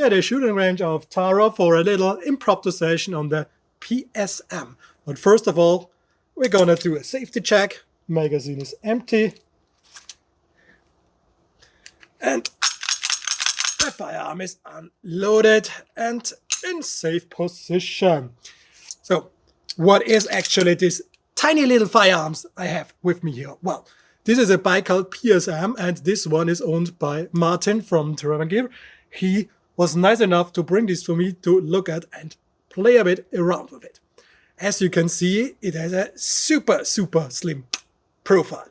at the shooting range of TARO for a little improvisation on the PSM. But first of all, we're gonna do a safety check. Magazine is empty. And the firearm is unloaded and in safe position. So, what is actually this tiny little firearms I have with me here? Well, this is a Baikal PSM, and this one is owned by Martin from TARO. He was nice enough to bring this for me to look at and play a bit around with it. As you can see, it has a super slim profile.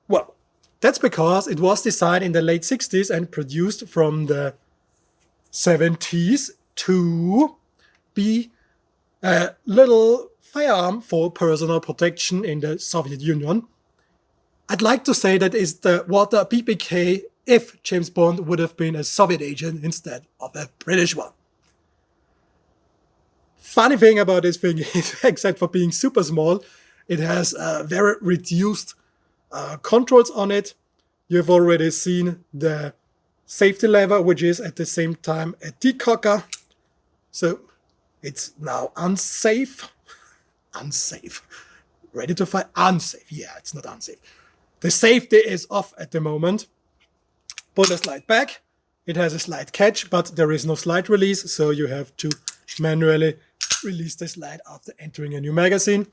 Well, that's because it was designed in the late 60s and produced from the 70s to be a little firearm for personal protection in the Soviet Union. I'd like to say that is what the BBK if James Bond would have been a Soviet agent instead of a British one. Funny thing about this thing is, except for being super small, it has very reduced controls on it. You've already seen the safety lever, which is at the same time a decocker. So it's now unsafe. Ready to fire? Unsafe. Yeah, it's not unsafe. The safety is off at the moment. Pull the slide back. It has a slide catch, but there is no slide release, so you have to manually release the slide after entering a new magazine.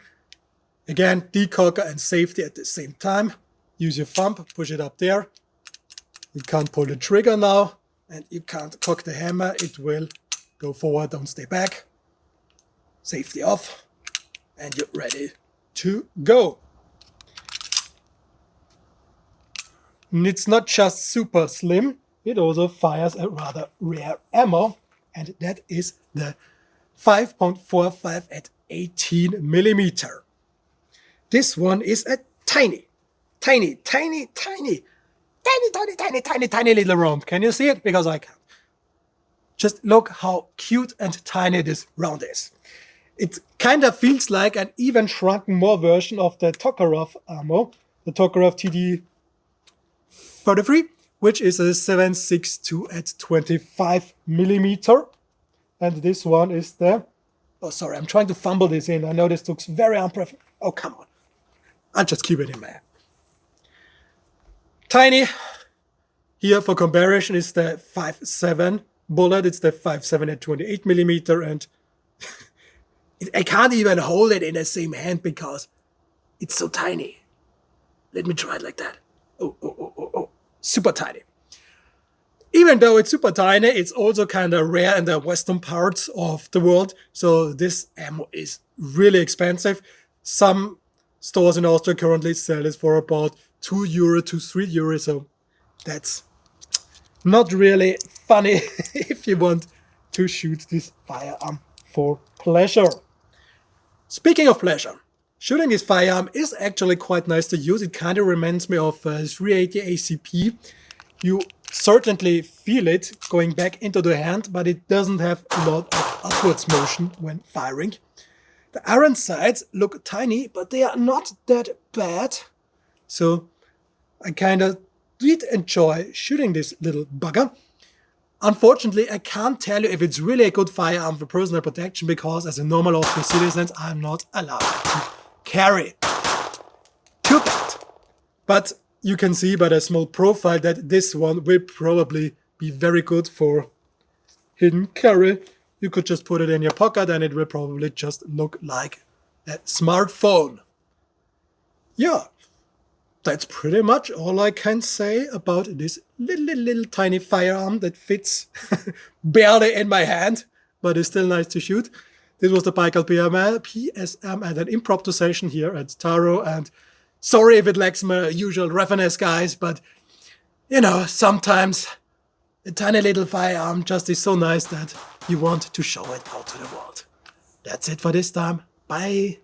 Again, decocker and safety at the same time. Use your thumb, push it up there. You can't pull the trigger now, and you can't cock the hammer. It will go forward, don't stay back. Safety off, and you're ready to go. And it's not just super slim, it also fires a rather rare ammo, and that is the 5.45 at 18 millimeter. This one is a tiny little round. Can you see it? Because I can't. Just look how cute and tiny this round is. It kind of feels like an even shrunken more version of the Tokarev ammo, the Tokarev TD-33, which is a 7.62 at 25 millimeter. And this one is the... Oh, sorry, I'm trying to fumble this in. I know this looks very unprofessional. Oh, come on. I'll just keep it in my hand. Tiny. Here, for comparison, is the 5.7 bullet. It's the 5.7 at 28 millimeter, and I can't even hold it in the same hand because it's so tiny. Let me try it like that. Oh. Super tiny. Even though it's super tiny, it's also kind of rare in the western parts of the world. So this ammo is really expensive. Some stores in Austria currently sell it for about €2 to €3. So that's not really funny if you want to shoot this firearm for pleasure. Speaking of pleasure, shooting this firearm is actually quite nice to use. It kind of reminds me of 380 ACP. You certainly feel it going back into the hand, but it doesn't have a lot of upwards motion when firing. The iron sights look tiny, but they are not that bad. So I kind of did enjoy shooting this little bugger. Unfortunately, I can't tell you if it's really a good firearm for personal protection because as a normal Austrian citizen, I'm not allowed to carry. Too bad. But you can see by the small profile that this one will probably be very good for hidden carry. You could just put it in your pocket and it will probably just look like a smartphone. Yeah, that's pretty much all I can say about this little tiny firearm that fits barely in my hand, but is still nice to shoot. This was the Baikal PSM and an improvisation here at TARO, and sorry if it lacks my usual reference, guys, but you know, sometimes a tiny little firearm just is so nice that you want to show it out to the world. That's it for this time. Bye.